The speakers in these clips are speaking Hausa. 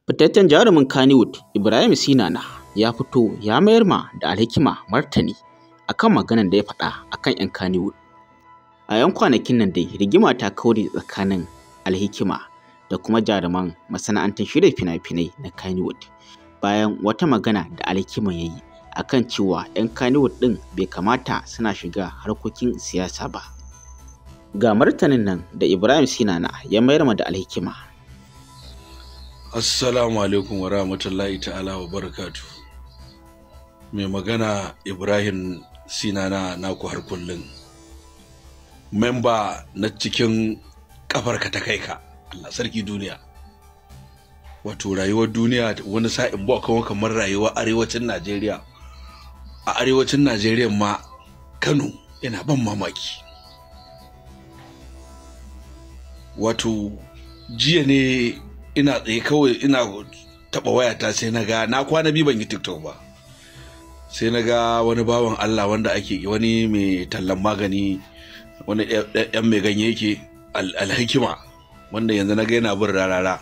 Fitaccen jarumin Kannywood Ibrahim Sinana ya fito ya mayar ma da Alhikima martani akan maganar da ya faɗa akan 'yan Kannywood. A 'yan kwanakin nan dai rigima ta kaure tsakanin Alhikima da kuma jaruman masana'antar shirya fina-finai na Kannywood bayan wata magana da Alhikima ya yi akan cewa 'yan Kannywood ɗin bai kamata suna shiga harkokin siyasa ba. Ga martanin nan da Ibrahim Sinana ya mayar ma da Alhikima. Assalamu alaikum wa rahmatullahi ta'ala wa barakatu. Mai magana Ibrahim Sinana naku har kullum. Memba na cikin kafarka ta kai ka. Allah sarki duniya. Wato rayuwar duniya wani sa'in ba kamar rayuwar arewacin Najeriya. A arewacin Najeriya ma Kano yana ban mamaki. Wato jiya ne ina tsaye kawai ina taɓa wayata sai na ga na kwana biyu ban yi TikTok ba, sai na ga wani bawan Allah wanda ake wani mai tallan magani, wani ɗan mai ganye yake Alhikima, wanda yanzu na ga yana bin rarara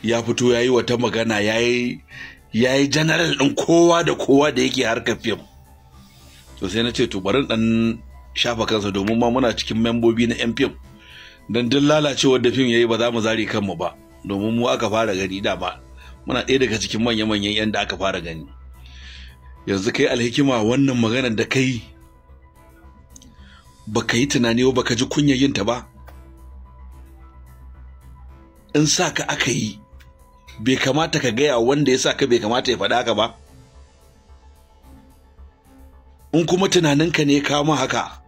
ya fito ya yi wata magana ya yi general ɗin kowa da kowa da yake harkar fim. To sai na ce to bari ɗan shafa kansa domin ma muna cikin membobi na 'yan fim, don duk lalacewar da fim ya yi ba za mu zare kanmu ba, domin mu aka fara gani dama muna ɗaya daga cikin manya-manyan 'yan da aka fara gani. Yanzu kai Alhikima wannan maganar da kai baka yi tunani ba, baka ji kunyar yin ta ba. In sa ka aka yi bai kamata ka gaya wanda ya sa ka, bai kamata ya faɗa ka ba. In kuma tunaninka ne kama haka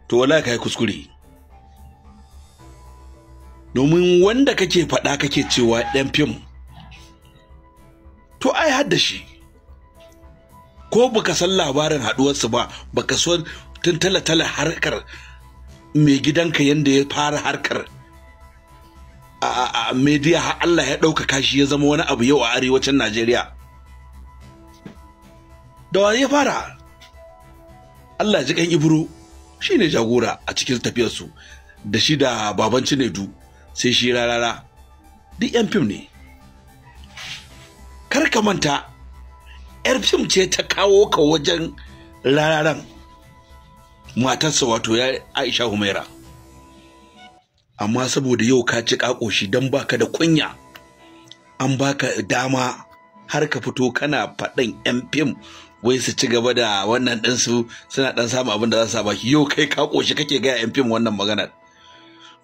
to wallahi kai kuskure, domin wanda kake faɗa kake cewa ɗan fim to ai hadda shi, ko baka san labarin haɗuwarsu ba, baka so tun tala harkar mai gidanka yanda ya fara harkar a media har Allah ya ɗaukaka shi ya zama wani abu yau a arewacin Najeriya. Da wani ya fara? Allah ji kan Ibro shine jagora a cikin tafiyarsu da shi da baban Cinedu, sai shi rarara, duk 'yan fim ne. Kar ka manta 'yar fim ce ta kawo ka wajen rararan, matarsa wato ya Aisha Humaira. Amma saboda yau ka ci ƙaƙoshi don baka da kunya, an baka dama har ka fito kana faɗin 'yan fim wai su ci gaba da wannan ɗinsu suna ɗan samun abin da za su baki. Yau kai ka ƙoshi kake gaya 'yan fim wannan maganar.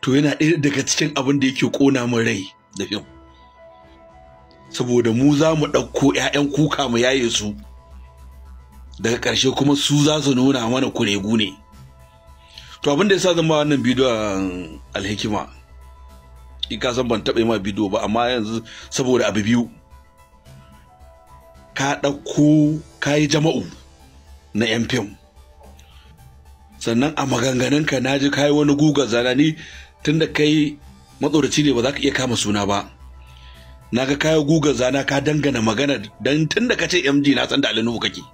To yana ɗaya daga cikin abin da yake ƙona min rai da fim, saboda mu za mu ɗauko 'ya'yan kuka mu yaye su, daga ƙarshe kuma su za su nuna mana kuregu ne. To abin da yasa zan ba wannan bidiyon Alhikima, ka san ban taɓa yi ma bidiyo ba, amma yanzu saboda abu biyu, ka ɗauko ka yi jama'u na 'yan fim, sannan a maganganunka na ji ka yi wani gugar zana. Ni tunda kai matsoraci ne ba za ka iya kama suna ba, na ga kayan gugar zana ka dangana magana, don tunda ka ce MG na san da Alinuhu kake.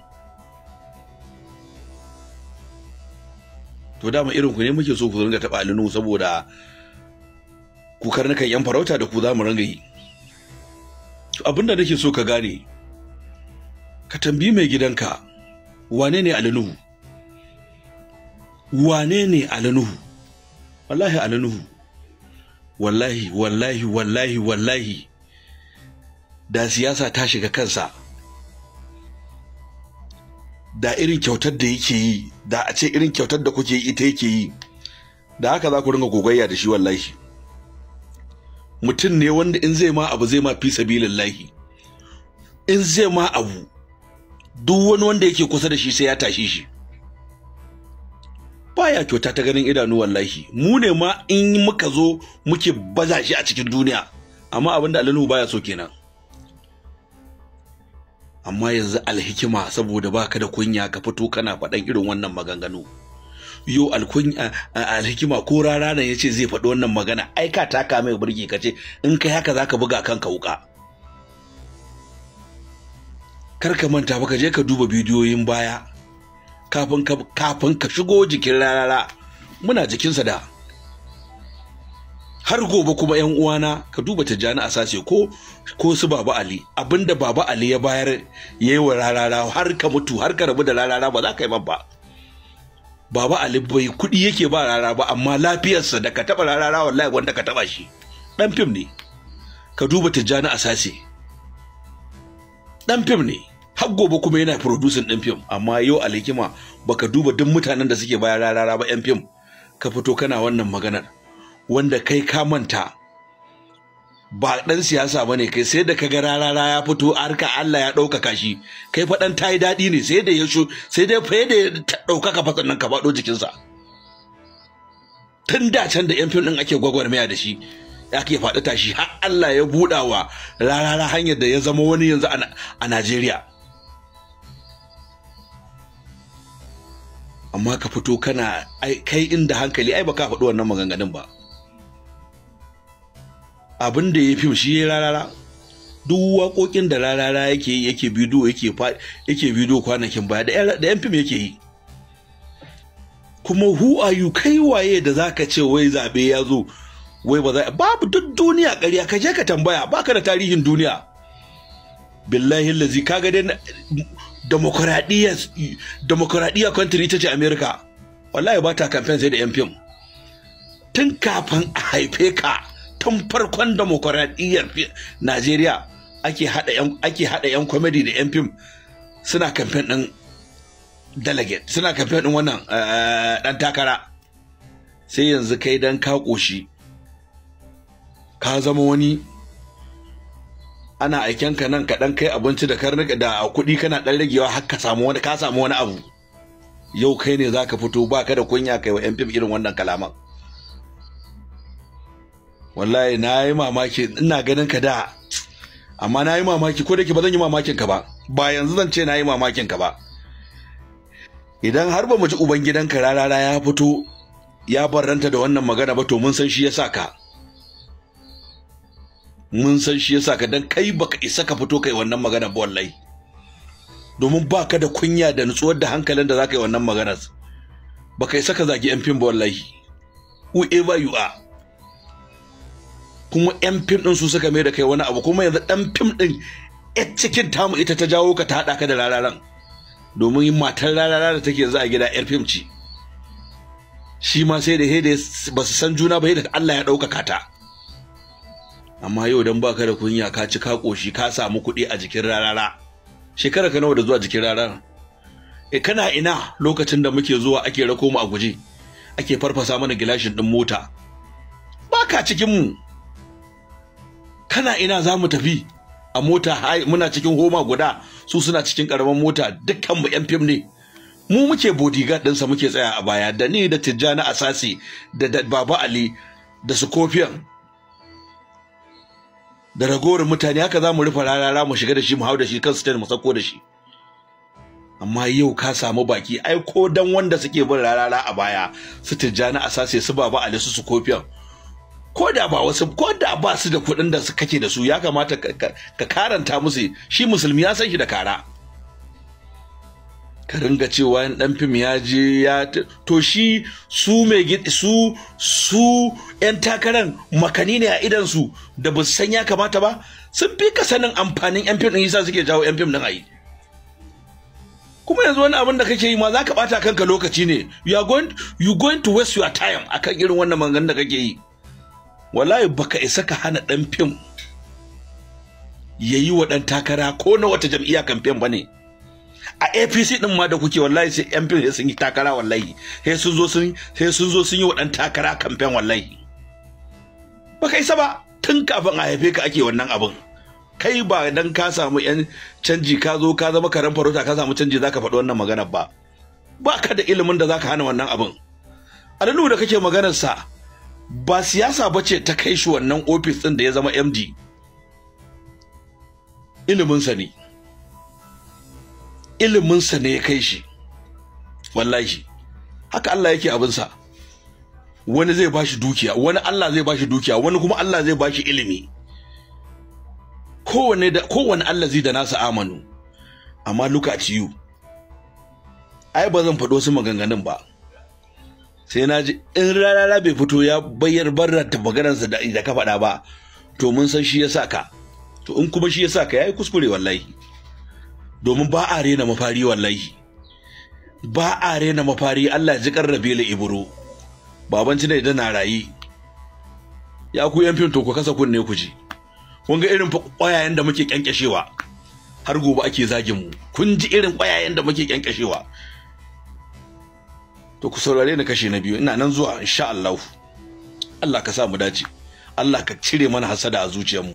To dama irin ku ne muke so ku ringa taɓa Alinuhu, saboda ku karnukan 'yan farauta da ku za mu ringa yi. Abinda nake so ka gane, ka tambayi mai gidanka wane ne Alinuhu? Wane ne Alinuhu? Wallahi Alinuhu, wallahi da siyasa ta shiga kansa, da irin kyautar da yake yi, da a ce irin kyautar da kuke yi ita yake yi, da haka za ku ringa gogayya da shi. Wallahi mutum ne wanda in zai ma abu zai ma fi sabilillahi. In zai ma abu duk wani wanda yake kusa da shi sai ya tashi shi, baya kyauta ta ganin idanu. Wallahi mu ne ma in muka zo muke baza shi a cikin duniya, amma abinda Alinuhu baya so kenan. Amma yanzu Alhikima, saboda baka da kunya ka fito kana faɗan irin wannan maganganu. Yo Alhikima ko rara nan yace zai faɗi wannan magana, ai ka taka mai burge ka ce in kai haka zaka buga kanka wuka. Kar ka manta ba, ka je ka duba bidiyoyin baya kafin ka shigo jikin rarara, muna jikinsa da har gobe kuma yan uwana ka duba Tijjani Asase ko su Baba Ali, abinda Baba Ali ya bayar yayi wa Rarara har ka mutu har ka rabu da Rarara ba za ka yi ba. Baba Ali bai kuɗi yake ba Rarara ba, amma lafiyarsa da ka taba Rarara wallahi wanda ka taba shi. Dan fim ne. Ka duba Tijjani Asase, dan fim ne, har gobe kuma yana producing din fim, amma yau Alhikima baka duba duk mutanen da suke bayar Rarara ba yan fim, ka fito kana wannan maganar wanda kai ka manta ba dan siyasa bane kai, sai da kaga Rarara ya fito harka Allah ya ɗaukaka shi, kai fa dan tayi daɗi ne, sai da ya sai da fa da ɗaukaka fa sannan ka faɗo jikinsa. Tun da can da yan fim din ake gwagwarmaya da shi, ake faɗi tashi har Allah ya buɗa wa Rarara hanyar da ya zama wani yanzu a Najeriya. Amma ka fito kana kai inda hankali ai baka faɗi wannan maganganun ba. Abin da ya fi shi ya Rarara, duk waƙoƙin da Rarara yake bidiyo yake bidiyo kwanakin baya da yan fim yake yi. Kuma who are you, kai waye da zaka ce wai zabe ya zo wai ba za, babu duk duniya ƙarya, ka je ka tambaya, baka da tarihin duniya. Billahi allazi kaga dai demokradiyya country ita ce America, wallahi ba ta campaign sai da yan fim. Tun kafin a haife ka, tun farkon demokradiyyar Najeriya ake hada yan comedy da yan fim suna campaign din delegate, suna campaign din wannan dan takara. Sai yanzu kai dan ka koshi ka zama wani, ana aiken ka nan ka dan kai abinci da karnuka da kuɗi kana dan ragewa har ka samu wani abu. Yau kai ne zaka fito baka da kunya kai wa yan fim irin wannan kalaman. Wallahi nayi mamaki, ina ganin ka da, amma nayi mamaki, ko da ke ba zan yi mamakin ka ba, ba yanzu zan ce nayi mamakin ka ba. Idan har ba mu ji ubangidanka Rarara ya fito ya barranta da wannan magana ba, to mun san shi yasa ka. Mun san shi yasa ka, dan kai baka isa ka fito kai wannan magana ba wallahi. Domin baka da kunya da nutsuwar da hankalin da zaka yi wannan maganar. Baka isa ka zagi yan fim ba wallahi. Whoever you are. Kuma yan fim din su suka mai da kai wani abu, kuma yanzu dan fim din cikin tamu ita ta jawo ka ta hada ka da Rararan. Domin matar Rarara da take yanzu a gida yar fim ce. Shi ma sai da ba su san juna ba, da Allah ya ɗaukaka ta. Amma yau dan baka da kunya ka ci ka koshi ka samu kuɗi a jikin Rarara. Shekara ka nawa da zuwa jikin Rarara? Kana ina lokacin da muke zuwa ake rako mu a guje, ake farfasa mana gilashin din mota? Baka cikin mu. Kana ina za mu tafi a mota, muna cikin homa guda, su suna cikin karaman mota, dukkan mu yan fim ne. Mu muke bodyguard ɗinsa, muke tsaya a baya, da ni da Tijjani Asase da Baba Ali da Scorpion da ragowar mutane, haka za mu rufe Rarara mu shiga da shi mu hau da shi kan stage mu sako da shi. Amma yau ka samu baki, ai ko dan wanda suke bin Rarara a baya, su Tijjani Asase, su Baba Ali, su Scorpion, ko da ba su da kuɗin da kake da su, ya kamata ka karanta musu. Shi musulmi ya san shi da kara. Ka ringa cewa yan dan fim ya je ya to shi su yan takaran makani ne a idan su da ba su san ya kamata ba. Sun fi ka sanin amfanin yan fim din, yasa suke jawo yan fim din ayi. Kuma yanzu wani abin da kake yi ma za ka bata kanka lokaci ne. You going to waste your time akan irin wannan maganganun da kake yi. Wallahi baka isa ka hana dan fim yayi wa dan takara ko na wata jam'iyya campaign bane. A APC din ma da kuke, wallahi sai yan fim sun yi takara, wallahi sai sun zo sun yi wa dan takara campaign wallahi. Baka isa ba, tun kafin a haife ka ake wannan abin. Kai ba dan ka samu yan canji ka zo ka zama karan farauta ka samu canji zaka faɗi wannan magana ba. Baka da ilimin da zaka hana wannan abin. Alalu da kake maganar sa, ba siyasa bace ta kai shi wannan office din da ya zama MD. Iliminsa ne ya kai shi, wallahi. Haka Allah yake abinsa. Wani zai bashi dukiya, wani Allah zai bashi dukiya, wani kuma Allah zai bashi ilimi. Kowane Allah zai da nasa amanu. Amma look at you. Ai ba zan faɗo su maganganun ba. sai na ji in rana bai fito ya bayyana barrata maganarsa da ka faɗa ba to mun san shi ya sa ka, to in kuma shi ya sa ka yayi kuskure wallahi, domin ba a rena mafari wallahi, ba a rena mafari. Allah ji karrabe la ibro babanci ne da na rayi. Ya ku yan fim to ku kasa kunne ku ji, kun ga irin ƙwayayen da muke kyankyashewa har gobe ake zagin mu, kun ji irin ƙwayayen da muke kyankyashewa. To ku saurare ni kashi na biyu, ina nan zuwa insha Allah. Allah ka sa mu dace, Allah ka cire mana hasada a zuciyarmu.